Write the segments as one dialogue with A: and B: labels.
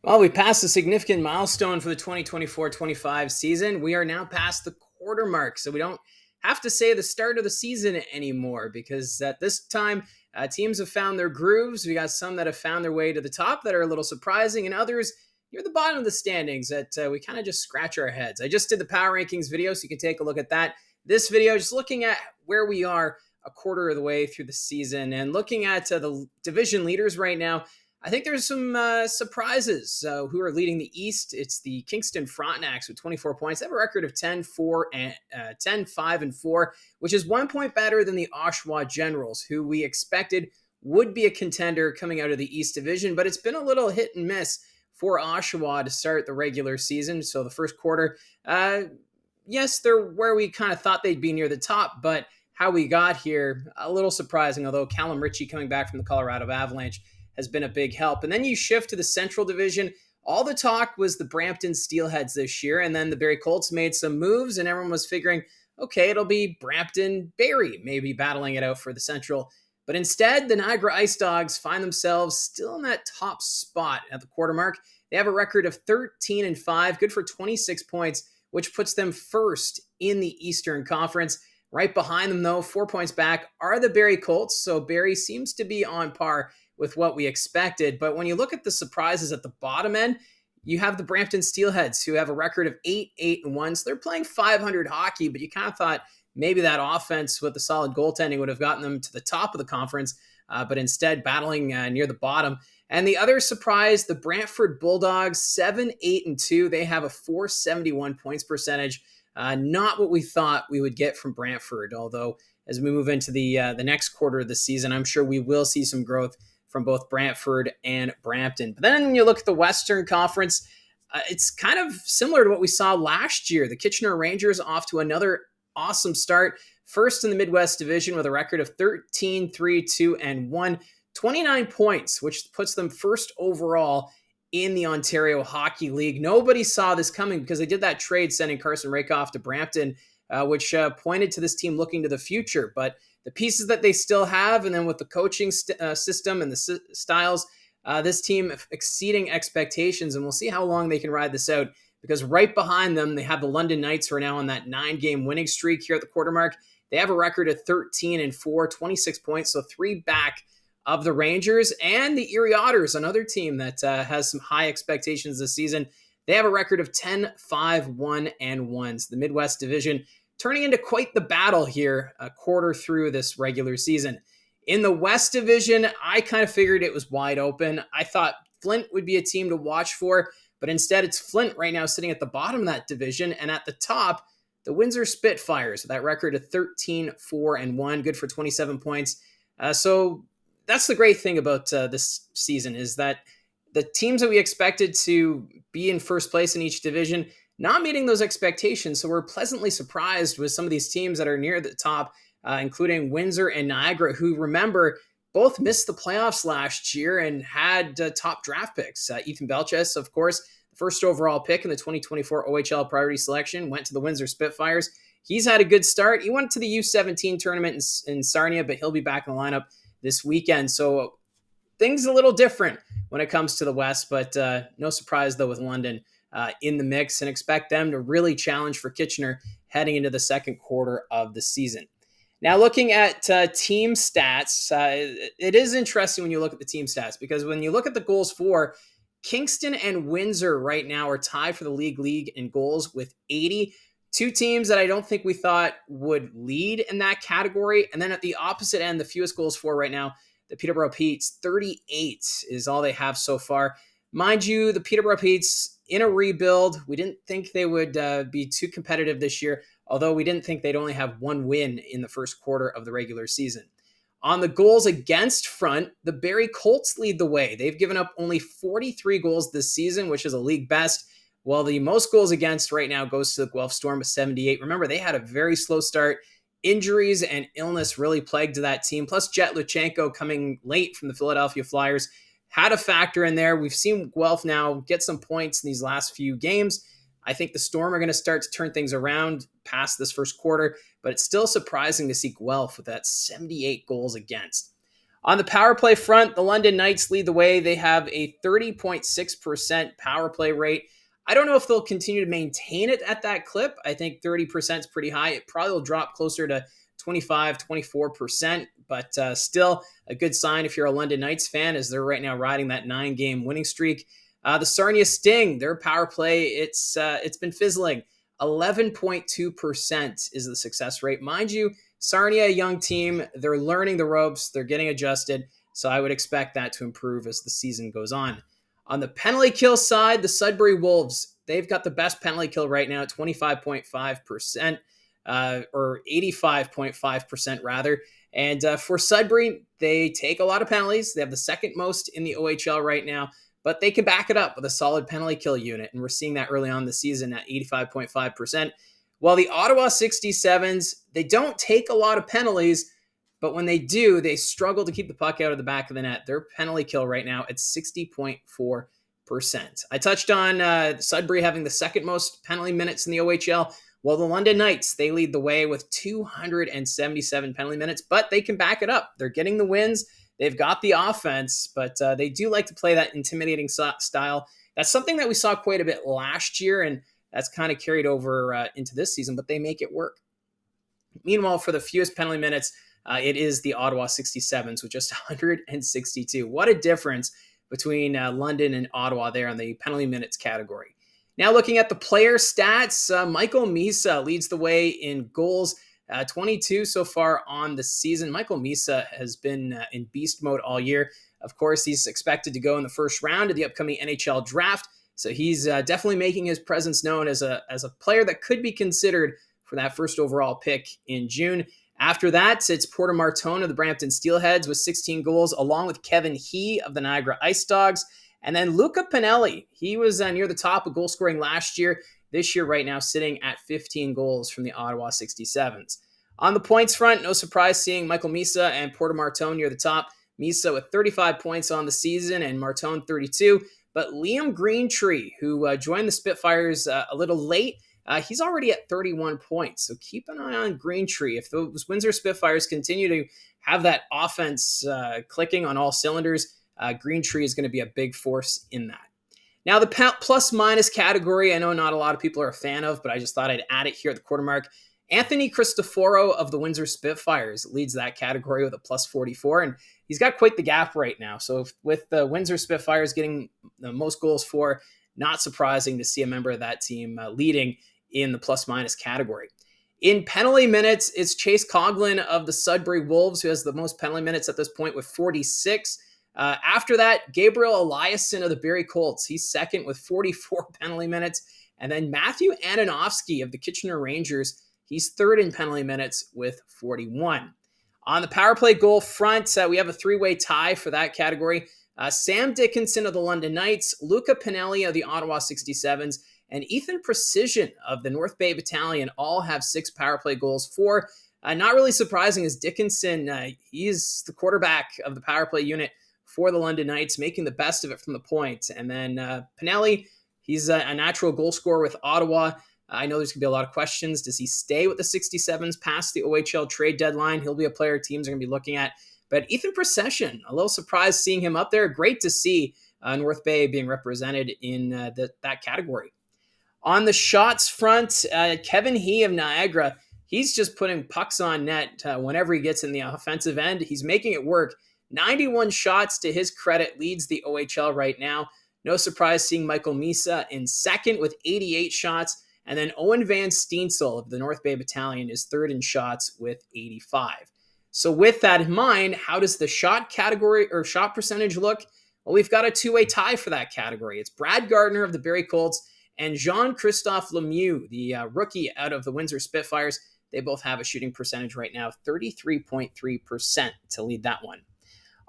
A: Well, we passed a significant milestone for the 2024-25 season. We are now past the quarter mark, so we don't have to say the start of the season anymore because at this time, teams have found their grooves. We got some that have found their way to the top that are a little surprising, and others near the bottom of the standings that we kind of just scratch our heads. I just did the power rankings video, so you can take a look at that. This video, just looking at where we are a quarter of the way through the season and looking at the division leaders right now. I think there's some surprises who are leading the East. It's the Kingston Frontenacs with 24 points. They have a record of 10-4 and 10-5-4, which is 1 point better than the Oshawa Generals, who we expected would be a contender coming out of the East Division. But it's been a little hit and miss for Oshawa to start the regular season. So the first quarter, yes, they're where we kind of thought they'd be near the top, but how we got here, a little surprising, although Callum Ritchie coming back from the Colorado Avalanche has been a big help. And then you shift to the Central Division. All the talk was the Brampton Steelheads this year, and then the Barrie Colts made some moves, and everyone was figuring, okay, it'll be Brampton Barrie maybe battling it out for the Central. But instead, the Niagara Ice Dogs find themselves still in that top spot at the quarter mark. They have a record of 13-5, good for 26 points, which puts them first in the Eastern Conference. Right behind them, though, 4 points back, are the Barrie Colts. So Barrie seems to be on par with what we expected. But when you look at the surprises at the bottom end, you have the Brampton Steelheads, who have a record of 8-8-1. So they're playing 500 hockey, but you kind of thought maybe that offense with the solid goaltending would have gotten them to the top of the conference, but instead battling near the bottom. And the other surprise, the Brantford Bulldogs, 7-8-2. They have a 471 points percentage. Not what we thought we would get from Brantford, although as we move into the next quarter of the season, I'm sure we will see some growth from both Brantford and Brampton. But then you look at the Western Conference, it's kind of similar to what we saw last year. The Kitchener Rangers off to another awesome start. First in the Midwest Division with a record of 13-3-2-1, 29 points, which puts them first overall in the Ontario Hockey League. Nobody saw this coming because they did that trade sending Carson Rakoff to Brampton, which pointed to this team looking to the future. But the pieces that they still have, and then with the coaching system and the styles, this team exceeding expectations, and we'll see how long they can ride this out, because right behind them, they have the London Knights, who are now on that 9-game winning streak here at the quarter mark. They have a record of 13-4, 26 points, so 3 back of the Rangers, and the Erie Otters, another team that has some high expectations this season. They have a record of 10-5-1-1. So the Midwest Division turning into quite the battle here a quarter through this regular season. In the West Division, I kind of figured it was wide open. I thought Flint would be a team to watch for, but instead it's Flint right now sitting at the bottom of that division, and at the top, the Windsor Spitfires with that record of 13-4-1, good for 27 points. So that's the great thing about this season, is that the teams that we expected to be in first place in each division not meeting those expectations. So we're pleasantly surprised with some of these teams that are near the top, including Windsor and Niagara, who, remember, both missed the playoffs last year and had top draft picks. Ethan Belches, of course, the first overall pick in the 2024 OHL priority selection, went to the Windsor Spitfires. He's had a good start. He went to the U17 tournament in Sarnia, but he'll be back in the lineup this weekend. So things a little different when it comes to the West, but no surprise, though, with London in the mix, and expect them to really challenge for Kitchener heading into the second quarter of the season. Now, looking at team stats, it is interesting when you look at the team stats, because when you look at the goals for, Kingston and Windsor right now are tied for the league in goals with 80. Two teams that I don't think we thought would lead in that category. And then at the opposite end, the fewest goals for right now, the Peterborough Petes, 38 is all they have so far. Mind you, the Peterborough Petes in a rebuild. We didn't think they would be too competitive this year, although we didn't think they'd only have one win in the first quarter of the regular season. On the goals against front, the Barrie Colts lead the way. They've given up only 43 goals this season, which is a league best, while the most goals against right now goes to the Guelph Storm with 78. Remember, they had a very slow start. Injuries and illness really plagued that team, plus Jet Luchenko coming late from the Philadelphia Flyers had a factor in there. We've seen Guelph now get some points in these last few games. I think the Storm are going to start to turn things around past this first quarter, but it's still surprising to see Guelph with that 78 goals against. On the power play front, the London Knights lead the way. They have a 30.6% power play rate. I don't know if they'll continue to maintain it at that clip. I think 30% is pretty high. It probably will drop closer to 25, 24%, but still a good sign if you're a London Knights fan, as they're right now riding that 9-game winning streak. The Sarnia Sting, their power play, it's been fizzling. 11.2% is the success rate. Mind you, Sarnia, a young team, they're learning the ropes, they're getting adjusted, so I would expect that to improve as the season goes on. On the penalty kill side, the Sudbury Wolves, they've got the best penalty kill right now at 25.5%, or 85.5% rather. And for Sudbury, they take a lot of penalties. They have the second most in the OHL right now, but they can back it up with a solid penalty kill unit. And we're seeing that early on the season at 85.5%. While the Ottawa 67s, they don't take a lot of penalties, but when they do, they struggle to keep the puck out of the back of the net. Their penalty kill right now at 60.4%. I touched on Sudbury having the second most penalty minutes in the OHL. Well, the London Knights, they lead the way with 277 penalty minutes, but they can back it up. They're getting the wins. They've got the offense, but they do like to play that intimidating style. That's something that we saw quite a bit last year, and that's kind of carried over into this season, but they make it work. Meanwhile, for the fewest penalty minutes, it is the Ottawa 67s with just 162. What a difference between London and Ottawa there in the penalty minutes category. Now looking at the player stats, Michael Misa leads the way in goals, 22 so far on the season. Michael Misa has been in beast mode all year. Of course, he's expected to go in the first round of the upcoming NHL draft, so he's definitely making his presence known as a player that could be considered for that first overall pick in June. After that, it's Porter Martone of the Brampton Steelheads with 16 goals, along with Kevin He of the Niagara Ice Dogs. And then Luca Pinelli, he was near the top of goal scoring last year. This year right now sitting at 15 goals from the Ottawa 67s. On the points front, no surprise seeing Michael Misa and Porter Martone near the top. Misa with 35 points on the season and Martone 32. But Liam Greentree, who joined the Spitfires a little late, he's already at 31 points. So keep an eye on Greentree. If those Windsor Spitfires continue to have that offense clicking on all cylinders, Greentree is going to be a big force in that. Now, the plus minus category, I know not a lot of people are a fan of, but I just thought I'd add it here at the quarter mark. Anthony Cristoforo of the Windsor Spitfires leads that category with a plus 44, and he's got quite the gap right now. So with the Windsor Spitfires getting the most goals for, not surprising to see a member of that team leading in the plus minus category. In penalty minutes, it's Chase Coughlin of the Sudbury Wolves who has the most penalty minutes at this point with 46. After that, Gabriel Eliasson of the Barrie Colts. He's second with 44 penalty minutes. And then Matthew Antonovsky of the Kitchener Rangers. He's third in penalty minutes with 41. On the power play goal front, we have a three-way tie for that category. Sam Dickinson of the London Knights, Luca Pinelli of the Ottawa 67s, and Ethan Precision of the North Bay Battalion all have 6 power play goals for. Not really surprising as Dickinson, he's the quarterback of the power play unit for the London Knights, making the best of it from the point. And then Pinelli, he's a natural goal scorer with Ottawa. I know there's going to be a lot of questions. Does he stay with the 67s past the OHL trade deadline? He'll be a player teams are going to be looking at. But Ethan Procession, a little surprised seeing him up there. Great to see North Bay being represented in that category. On the shots front, Kevin He of Niagara, he's just putting pucks on net whenever he gets in the offensive end. He's making it work. 91 shots to his credit, leads the OHL right now. No surprise seeing Michael Misa in second with 88 shots. And then Owen Van Steensel of the North Bay Battalion is third in shots with 85. So with that in mind, how does the shot category or shot percentage look? Well, we've got a two-way tie for that category. It's Brad Gardner of the Barrie Colts and Jean-Christophe Lemieux, the rookie out of the Windsor Spitfires. They both have a shooting percentage right now, 33.3% to lead that one.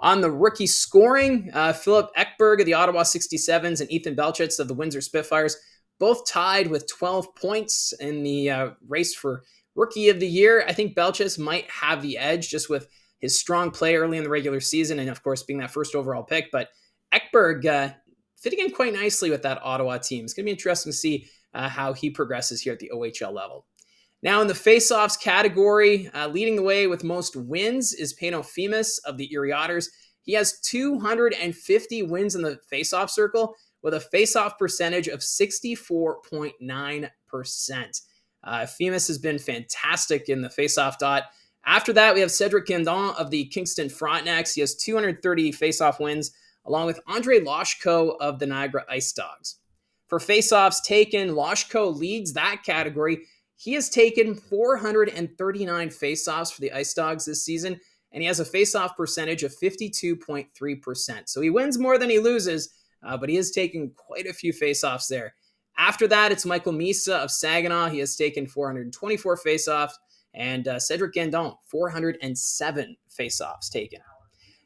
A: On the rookie scoring, Philip Ekberg of the Ottawa 67s and Ethan Belchitz of the Windsor Spitfires both tied with 12 points in the race for Rookie of the Year. I think Belchitz might have the edge just with his strong play early in the regular season and, of course, being that first overall pick. But Ekberg fitting in quite nicely with that Ottawa team. It's going to be interesting to see how he progresses here at the OHL level. Now in the faceoffs category, leading the way with most wins is Pano Femus of the Erie Otters. He has 250 wins in the faceoff circle with a faceoff percentage of 64.9%. Femus has been fantastic in the faceoff dot. After that, we have Cedric Guindon of the Kingston Frontenacs. He has 230 faceoff wins, along with Andre Loshko of the Niagara Ice Dogs. For faceoffs taken, Loshko leads that category. He has taken 439 faceoffs for the Ice Dogs this season, and he has a faceoff percentage of 52.3%. So he wins more than he loses, but he has taken quite a few faceoffs there. After that, it's Michael Misa of Saginaw. He has taken 424 faceoffs, and Cedric Guindon, 407 faceoffs taken.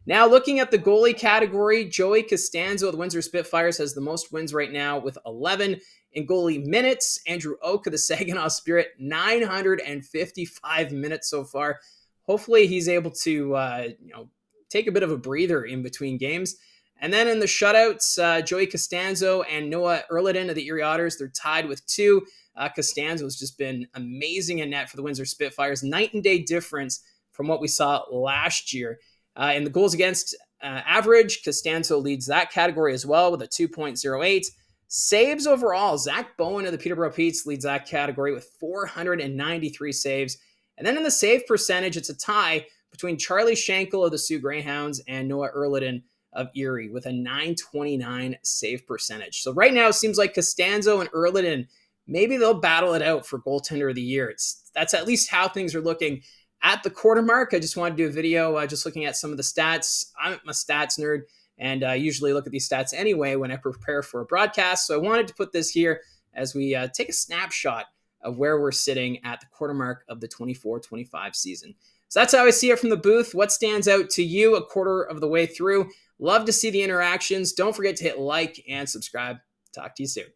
A: Now, looking at the goalie category, Joey Costanzo of the Windsor Spitfires has the most wins right now with 11. In goalie minutes, Andrew Oak of the Saginaw Spirit, 955 minutes so far. Hopefully, he's able to take a bit of a breather in between games. And then in the shutouts, Joey Costanzo and Noah Erliden of the Erie Otters, they're tied with 2. Costanzo's just been amazing in net for the Windsor Spitfires. Night and day difference from what we saw last year. In the goals against average, Costanzo leads that category as well with a 2.08. Saves overall, Zach Bowen of the Peterborough Petes leads that category with 493 saves. And then in the save percentage, it's a tie between Charlie Schenkel of the Sioux Greyhounds and Noah Erliden of Erie with a 929 save percentage. So right now, it seems like Costanzo and Erliden, maybe they'll battle it out for goaltender of the year. That's at least how things are looking at the quarter mark. I just wanted to do a video just looking at some of the stats. I'm a stats nerd, and I usually look at these stats anyway when I prepare for a broadcast. So I wanted to put this here as we take a snapshot of where we're sitting at the quarter mark of the 24-25 season. So that's how I see it from the booth. What stands out to you a quarter of the way through? Love to see the interactions. Don't forget to hit like and subscribe. Talk to you soon.